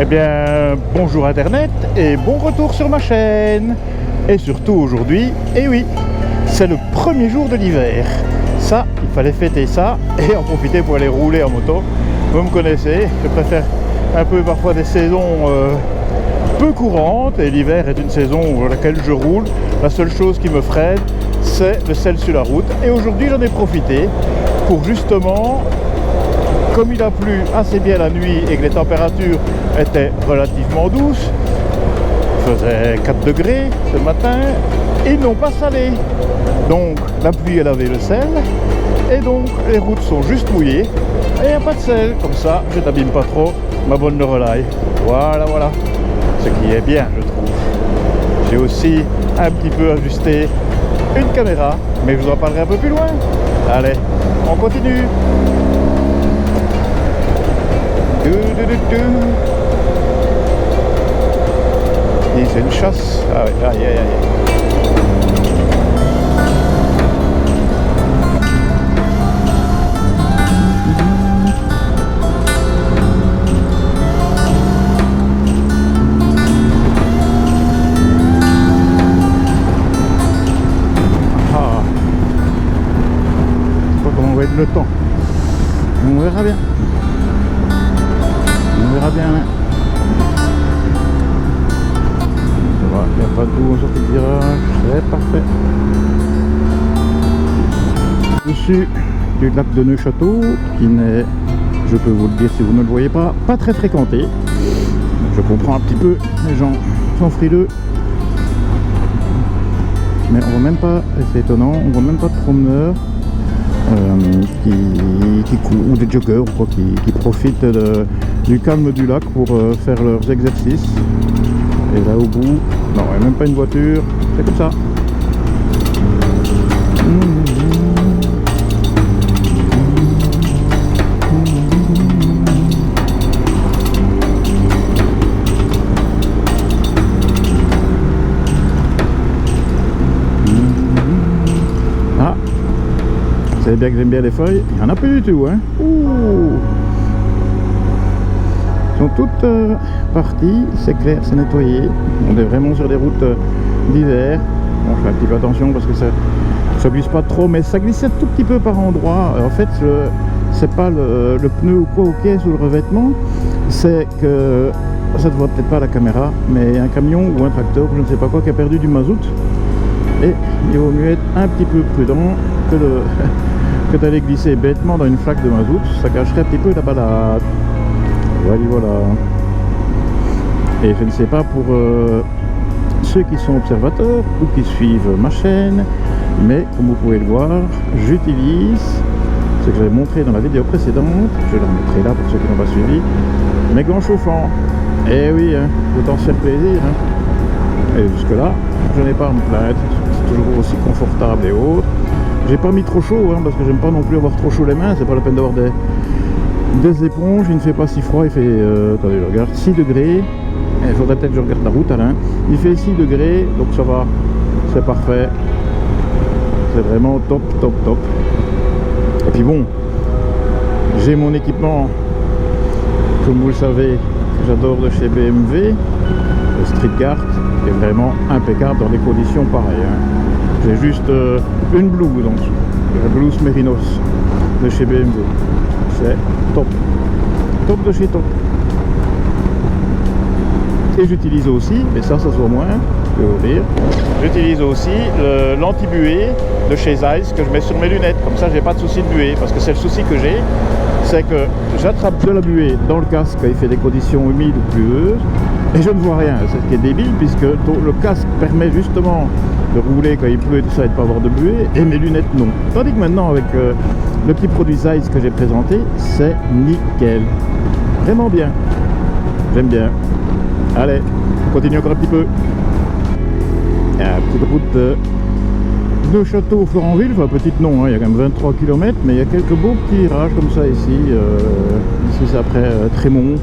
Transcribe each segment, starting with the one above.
Eh bien, bonjour Internet et bon retour sur ma chaîne. Et surtout aujourd'hui, eh oui, c'est le premier jour de l'hiver. Ça, il fallait fêter ça et en profiter pour aller rouler en moto. Vous me connaissez, je préfère un peu parfois des saisons peu courantes et l'hiver est une saison dans laquelle je roule. La seule chose qui me freine, c'est le sel sur la route. Et aujourd'hui, j'en ai profité pour justement, comme il a plu assez bien la nuit et que les températures étaient relativement douces, il faisait 4 degrés ce matin, ils n'ont pas salé. Donc la pluie a lavé le sel et donc les routes sont juste mouillées et il n'y a pas de sel. Comme ça, je n'abîme pas trop ma bonne Lorelai. Voilà, voilà. Ce qui est bien, je trouve. J'ai aussi un petit peu ajusté une caméra, mais je vous en parlerai un peu plus loin. Allez, on continue. Et c'est une chasse. Ah oui, aïe aïe aïe. Le temps, on verra bien, hein. Ça va, il n'y a pas de bout en sortie de virage, c'est parfait. Au-dessus du lac de Neufchâteau, qui n'est, je peux vous le dire si vous ne le voyez pas très fréquenté. Je comprends un petit peu, les gens sont frileux, mais on voit même pas, et c'est étonnant, on voit même pas de promeneurs qui courent, ou des joggers ou quoi, qui profitent du calme du lac pour faire leurs exercices. Et là au bout, non, il n'y a même pas une voiture, c'est comme ça. Vous savez bien que j'aime bien les feuilles, il n'y en a plus du tout, hein. Ouh. Elles sont toutes parties, c'est clair, c'est nettoyé. On est vraiment sur des routes d'hiver. Bon, je fais un petit peu attention parce que ça glisse pas trop, mais ça glissait tout petit peu par endroits. En fait, c'est pas le pneu ou quoi qui est sous le revêtement, c'est que, ça ne voit peut-être pas à la caméra, mais un camion ou un tracteur, je ne sais pas quoi, qui a perdu du mazout. Et il vaut mieux être un petit peu prudent que d'aller glisser bêtement dans une flaque de mazout, ça gâcherait un petit peu la balade. Voilà. Et je ne sais pas pour ceux qui sont observateurs ou qui suivent ma chaîne, mais comme vous pouvez le voir, j'utilise ce que j'avais montré dans la vidéo précédente, je la remettrai là pour ceux qui n'ont pas suivi, mes gants chauffants. Et oui, hein, autant se faire plaisir. Hein. Et jusque là, je n'ai pas à me plaindre, c'est toujours aussi confortable et autres. J'ai pas mis trop chaud, hein, parce que j'aime pas non plus avoir trop chaud les mains, c'est pas la peine d'avoir des éponges, il ne fait pas si froid, il fait, attendez je regarde, 6 degrés, il faudrait peut-être que je regarde la route Alain, il fait 6 degrés, donc ça va, c'est parfait, c'est vraiment top. Et puis bon, j'ai mon équipement, comme vous le savez, que j'adore de chez BMW, le Street Guard, qui est vraiment impeccable dans des conditions pareilles, hein. J'ai juste une blouse en dessous, la blouse Mérinos de chez BMW. C'est top de chez top. Et j'utilise aussi, mais ça se voit moins, je peux vous dire, j'utilise aussi l'anti-buée de chez Zeiss que je mets sur mes lunettes, comme ça j'ai pas de souci de buée, parce que c'est le souci que j'ai, c'est que j'attrape de la buée dans le casque quand il fait des conditions humides ou pluvieuses, et je ne vois rien, c'est ce qui est débile, puisque le casque permet justement de rouler quand il pleut et tout ça et de pas avoir de buée, et mes lunettes non. Tandis que maintenant avec le petit produit Zeiss que j'ai présenté, c'est nickel. Vraiment bien. J'aime bien. Allez, on continue encore un petit peu. Petite route de Neufchâteau-Florenville, enfin petite non, hein, il y a quand même 23 km, mais il y a quelques beaux petits virages comme ça ici. Ici c'est après Trémont.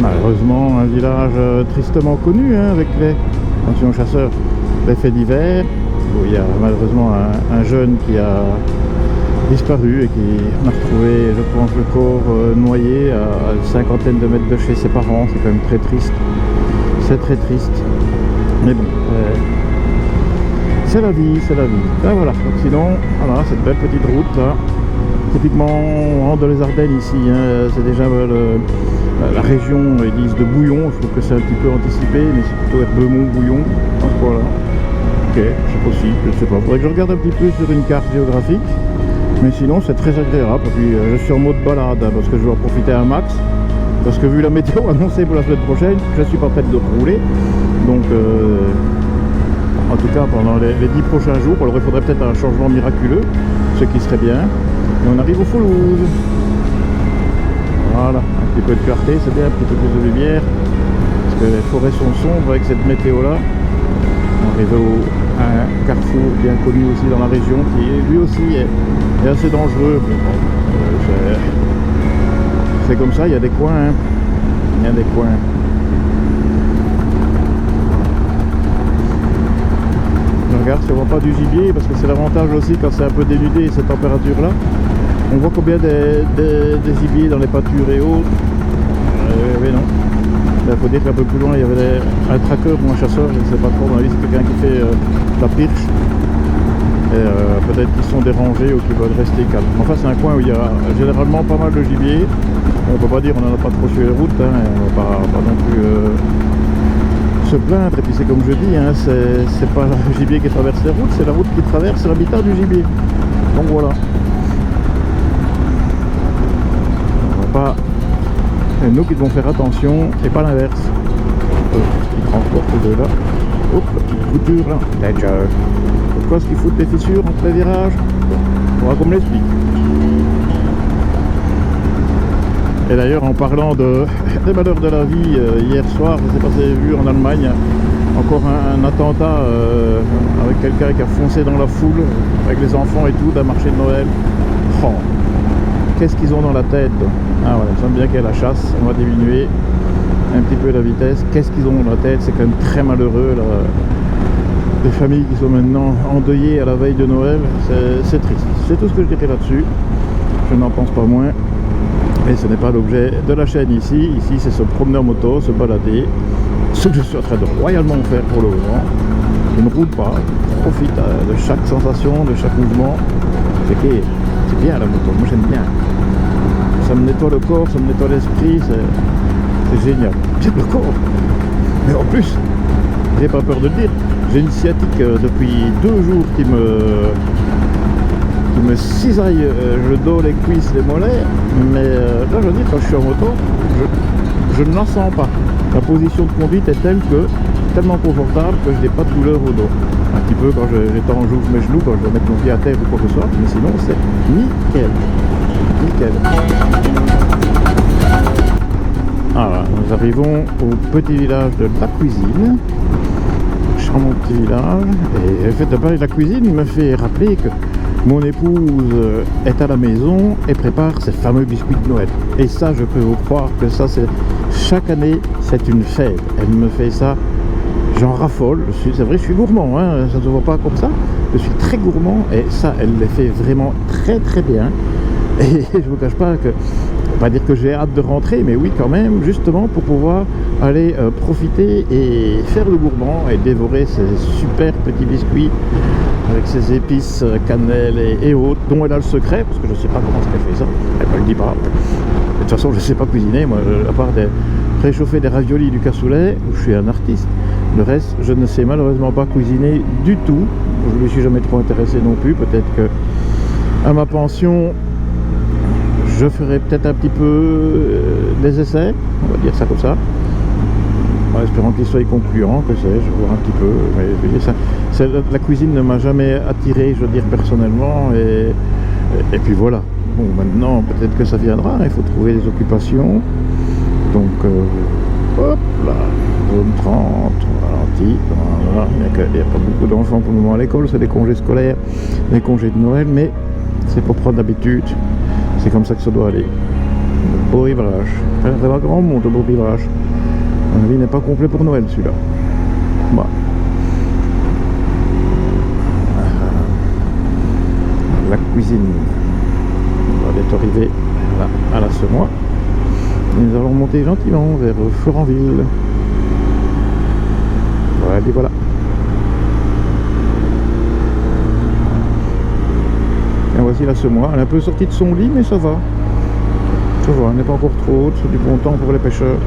Malheureusement un village tristement connu, hein, avec les, attention chasseurs, les faits d'hiver, où il y a malheureusement un jeune qui a disparu et qu'on a retrouvé, je pense, le corps noyé à une cinquantaine de mètres de chez ses parents. C'est quand même très triste. C'est très triste. Mais bon, c'est la vie, c'est la vie. Ben voilà, donc sinon, voilà, cette belle petite route là. Typiquement, on rentre dans les Ardennes ici, hein. C'est déjà la région, ils disent de Bouillon. Je trouve que c'est un petit peu anticipé, mais c'est plutôt Herbemont-Bouillon, à ce point-là. Ok, c'est possible, je ne sais pas. Faudrait que je regarde un petit peu sur une carte géographique. Mais sinon, c'est très agréable. Et puis, je suis en mode balade, hein, parce que je vais en profiter un max. Parce que vu la météo annoncée pour la semaine prochaine, je suis pas prêt de rouler. Donc, en tout cas, pendant les 10 prochains jours, alors il faudrait peut-être un changement miraculeux, ce qui serait bien. Et on arrive au Foulouse. Voilà, un petit peu de clarté, c'est bien, un petit peu plus de lumière. Parce que les forêts sont sombres avec cette météo-là. On arrive à un carrefour bien connu aussi dans la région, qui lui aussi est assez dangereux. Mais bon, c'est comme ça, il y a des coins. Hein. Il y a des coins. Je regarde si on voit pas du gibier, parce que c'est l'avantage aussi quand c'est un peu dénudé cette température-là. On voit combien des gibiers dans les pâtures et autres. Mais non. Il faut dire qu'un peu plus loin, il y avait un traqueur ou un chasseur, je ne sais pas trop. Dans la vie, c'est quelqu'un qui fait la pirche. Et peut-être qu'ils sont dérangés ou qu'ils veulent rester calmes. Enfin, c'est un coin où il y a généralement pas mal de gibier. On peut pas dire on n'en a pas trop sur les routes, hein, on va pas non plus se plaindre. Et puis c'est comme je dis, hein, c'est pas le gibier qui traverse les routes, c'est la route qui traverse l'habitat du gibier. Donc voilà. Pas nous qui devons faire attention et pas l'inverse. Ils transportent de là. Hop, la petite couture là. Ledger. Pourquoi est-ce qu'ils foutent des fissures entre les virages? On va qu'on me l'explique. Et d'ailleurs, en parlant des malheurs de la vie, hier soir, je ne sais pas si vous avez vu en Allemagne, encore un attentat avec quelqu'un qui a foncé dans la foule, avec les enfants et tout, d'un marché de Noël. Oh. Qu'est-ce qu'ils ont dans la tête? Ah voilà, ça me bien qu'il y a la chasse, on va diminuer un petit peu la vitesse. Qu'est-ce qu'ils ont dans la tête? C'est quand même très malheureux là. Des familles qui sont maintenant endeuillées à la veille de Noël, c'est triste. C'est tout ce que je dirais là-dessus, je n'en pense pas moins. Mais ce n'est pas l'objet de la chaîne ici. Ici c'est se promener en moto, se balader. Ce que je suis en train de royalement faire pour le moment. Je ne roule pas, je profite de chaque sensation, de chaque mouvement. C'est bien la moto, moi j'aime bien. Ça me nettoie le corps, ça me nettoie l'esprit, c'est génial. J'aime le corps. Mais en plus, j'ai pas peur de le dire, j'ai une sciatique depuis 2 jours qui me cisaille le dos, les cuisses, les mollets. Mais là je veux dire, quand je suis en moto, je ne la sens pas. La position de conduite est telle que, tellement confortable que je n'ai pas de douleur au dos. Un petit peu quand j'ouvre mes genoux, quand je vais mettre mon pied à terre ou quoi que ce soit, mais sinon c'est nickel. Nickel. Voilà, nous arrivons au petit village de la Cuisine. Charmant petit village. Et le fait de parler de la cuisine me fait rappeler que mon épouse est à la maison et prépare ses fameux biscuits de Noël. Et ça, je peux vous croire que ça, c'est chaque année, c'est une fête. Elle me fait ça, j'en raffole. C'est vrai, je suis gourmand, hein, ça ne se voit pas comme ça. Je suis très gourmand et ça, elle le fait vraiment très très bien. Et je ne vous cache pas que, pas dire que j'ai hâte de rentrer, mais oui quand même, justement pour pouvoir aller profiter et faire le gourmand et dévorer ces super petits biscuits avec ses épices, cannelle et autres, dont elle a le secret, parce que je ne sais pas comment elle fait ça, elle ne me le dit pas. De toute façon, je ne sais pas cuisiner, moi, à part réchauffer des raviolis, du cassoulet, où je suis un artiste. Le reste, je ne sais malheureusement pas cuisiner du tout. Je ne me suis jamais trop intéressé non plus. Peut-être que à ma pension, je ferai peut-être un petit peu des essais, on va dire ça comme ça. En espérant qu'ils soient concluants, que sais-je, je vais voir un petit peu. Mais ça, la cuisine ne m'a jamais attiré, je veux dire, personnellement. Et puis voilà. Bon, maintenant, peut-être que ça viendra. Il faut trouver des occupations. Donc, hop là, zone 30, ralenti. Voilà. Il n'y a pas beaucoup d'enfants pour le moment à l'école. C'est des congés scolaires, des congés de Noël. Mais c'est pour prendre l'habitude. C'est comme ça que ça doit aller. Le beau rivrage. C'est pas grand monde, le beau rivrage. Mon avis n'est pas complet pour Noël celui-là. Bah. La cuisine. arriver là, à la Semois. Et nous allons monter gentiment vers Florenville. Voilà, et voilà. Et voici la Semois. Elle est un peu sortie de son lit, mais ça va. Ça va, elle n'est pas encore trop haute. C'est du bon temps pour les pêcheurs.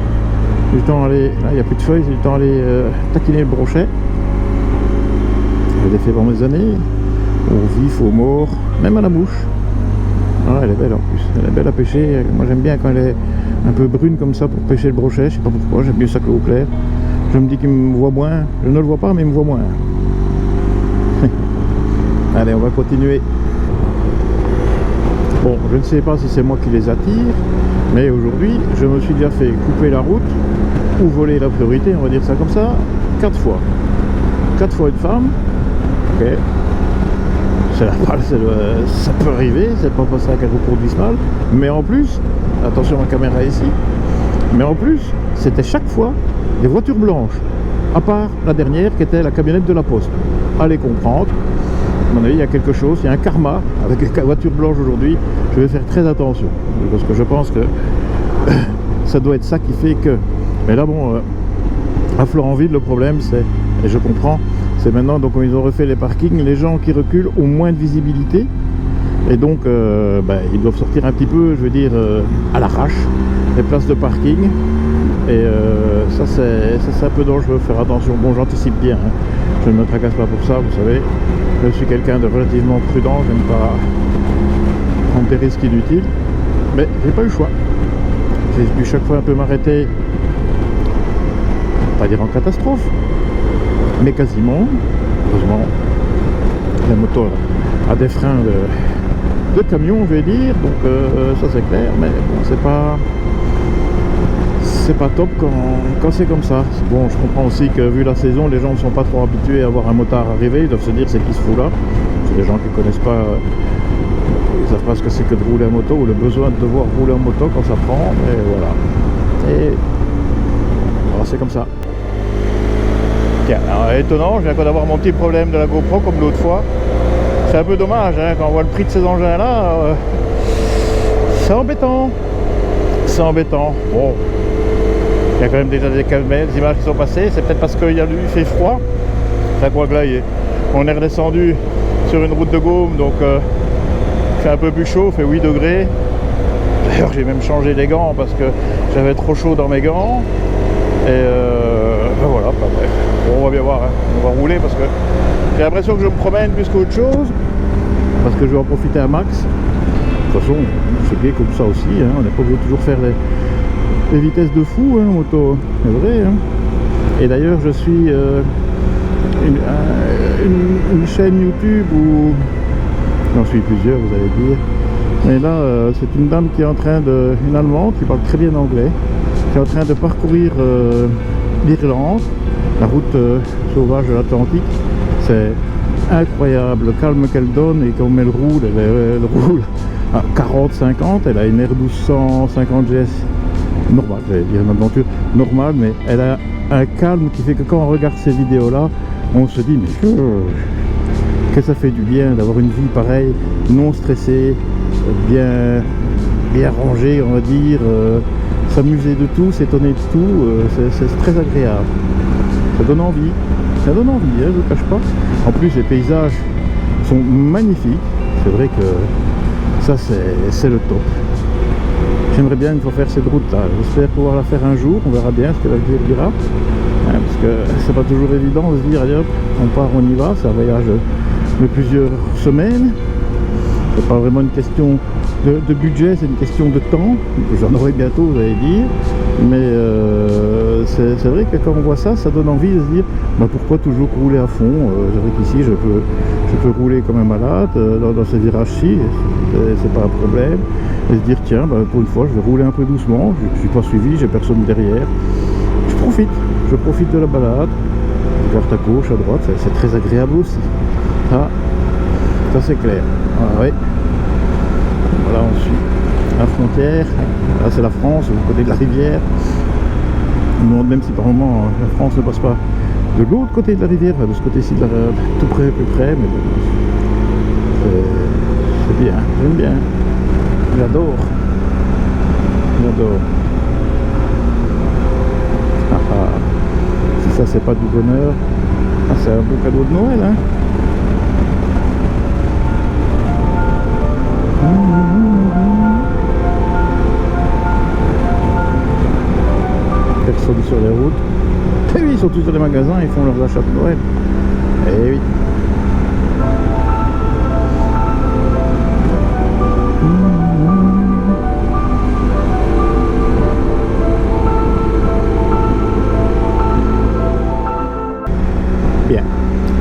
Du temps à aller. Là, il n'y a plus de feuilles, c'est du temps à aller taquiner le brochet. Je l'ai fait pendant des années. Au vif, au mort, même à la mouche. Ah, elle est belle en plus. Elle est belle à pêcher. Moi, j'aime bien quand elle est un peu brune comme ça pour pêcher le brochet. Je sais pas pourquoi. J'aime mieux ça que l'eau claire. Je me dis qu'il me voit moins. Je ne le vois pas, mais il me voit moins. Allez, on va continuer. Bon, je ne sais pas si c'est moi qui les attire, mais aujourd'hui, je me suis déjà fait couper la route ou voler la priorité, on va dire ça comme ça, 4 fois. 4 fois une femme. Ok. C'est la balle, ça peut arriver, c'est pas pour ça qu'elle reproduise mal. Mais en plus, attention à la caméra ici, mais en plus, c'était chaque fois des voitures blanches. À part la dernière qui était la camionnette de la Poste. Allez comprendre. À mon avis, il y a quelque chose, il y a un karma avec les voitures blanches aujourd'hui. Je vais faire très attention. Parce que je pense que ça doit être ça qui fait que... Mais là, bon, à Florenville, le problème, c'est, et je comprends, c'est maintenant, donc ils ont refait les parkings, les gens qui reculent ont moins de visibilité. Et donc, ils doivent sortir un petit peu, je veux dire, à l'arrache, les places de parking. Et ça c'est un peu dangereux, faire attention. Bon, j'anticipe bien, hein. Je ne me tracasse pas pour ça, vous savez. Je suis quelqu'un de relativement prudent, je n'aime pas prendre des risques inutiles. Mais j'ai pas eu le choix. J'ai dû chaque fois un peu m'arrêter, pas dire en catastrophe, mais quasiment. Heureusement, la moto a des freins de camion, je vais dire, donc ça c'est clair, mais bon, c'est pas top quand c'est comme ça. Bon, je comprends aussi que vu la saison, les gens ne sont pas trop habitués à voir un motard arriver, ils doivent se dire c'est qui ce fou là. C'est des gens qui connaissent pas, ils savent pas ce que c'est que de rouler en moto ou le besoin de devoir rouler en moto quand ça prend, mais voilà. Et alors, c'est comme ça. Tiens, alors, étonnant, je viens encore d'avoir mon petit problème de la GoPro comme l'autre fois. C'est un peu dommage, hein, quand on voit le prix de ces engins là, c'est embêtant. C'est embêtant. Bon. Il y a quand même déjà des images qui sont passées, c'est peut-être parce qu'il fait froid. Enfin quoi que là, on est redescendu sur une route de Gaume, donc il fait un peu plus chaud, il fait 8 degrés. D'ailleurs j'ai même changé les gants parce que j'avais trop chaud dans mes gants. Et voilà, enfin, bref. Bon, on va bien voir, hein. On va rouler parce que j'ai l'impression que je me promène plus qu'autre chose. Parce que je vais en profiter un max. De toute façon, c'est bien comme ça aussi, hein. On n'est pas obligé de toujours faire les vitesses de fou, hein, moto, c'est vrai, hein. Et d'ailleurs je suis une chaîne YouTube où j'en suis plusieurs, vous allez dire, mais là c'est une dame qui est en train de, une allemande qui parle très bien anglais, qui est en train de parcourir l'Irlande, la route sauvage de l'Atlantique. C'est incroyable le calme qu'elle donne, et comme elle roule à 40-50, elle a une R12 150 GS normale, j'allais dire une aventure normale, mais elle a un calme qui fait que quand on regarde ces vidéos là, on se dit mais que ça fait du bien d'avoir une vie pareille, non stressée, bien rangée, on va dire, s'amuser de tout, s'étonner de tout, c'est très agréable, ça donne envie, hein, je ne le cache pas. En plus les paysages sont magnifiques, c'est vrai que ça c'est le top. J'aimerais bien une fois faire cette route là, j'espère pouvoir la faire un jour, on verra bien ce que l'avenir dira, hein, parce que c'est pas toujours évident de se dire allez hop, on part, on y va, c'est un voyage de plusieurs semaines, c'est pas vraiment une question de budget, c'est une question de temps, j'en aurai bientôt vous allez dire, mais c'est vrai que quand on voit ça, ça donne envie de se dire bah, pourquoi toujours rouler à fond, c'est vrai qu'ici je peux rouler comme un malade dans ces virages-ci, c'est pas un problème. Et se dire tiens, bah, pour une fois je vais rouler un peu doucement, je ne suis pas suivi, j'ai personne derrière, je profite de la balade, je regarde à gauche, à droite, c'est très agréable aussi, ça c'est clair. Ah, ouais. Voilà, on suit la frontière, là c'est la France, du côté de la rivière, on me demande même si par moment la France ne passe pas de l'autre côté de la rivière, de ce côté-ci tout près, plus près, mais bon, c'est bien, j'aime bien. J'adore. J'adore. Ah, ah. Si ça c'est pas du bonheur, ah, c'est un beau cadeau de Noël, hein. Personne sur les routes. Et oui, ils sont tous dans les magasins, ils font leurs achats de Noël. Eh oui. Bien,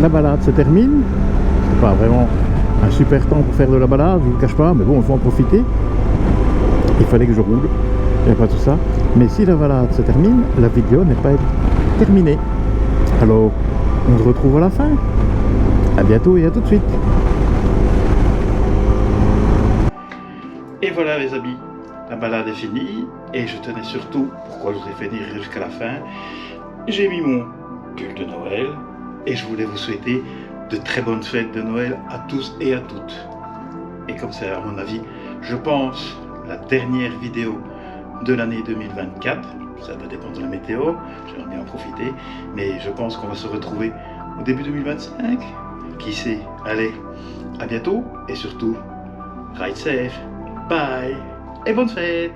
la balade se termine. C'est pas vraiment un super temps pour faire de la balade, je vous le cache pas, mais bon, il faut en profiter. Il fallait que je roule, il n'y a pas tout ça. Mais si la balade se termine, la vidéo n'est pas terminée. Alors, on se retrouve à la fin. À bientôt et à tout de suite. Et voilà les amis, la balade est finie. Et je tenais surtout, pourquoi je vous ai fait venir jusqu'à la fin, j'ai mis mon pull de Noël. Et je voulais vous souhaiter de très bonnes fêtes de Noël à tous et à toutes. Et comme c'est à mon avis, je pense, la dernière vidéo de l'année 2024, ça va dépendre de la météo, j'aimerais bien en profiter, mais je pense qu'on va se retrouver au début 2025, qui sait. Allez, à bientôt, et surtout, ride safe, bye, et bonne fête.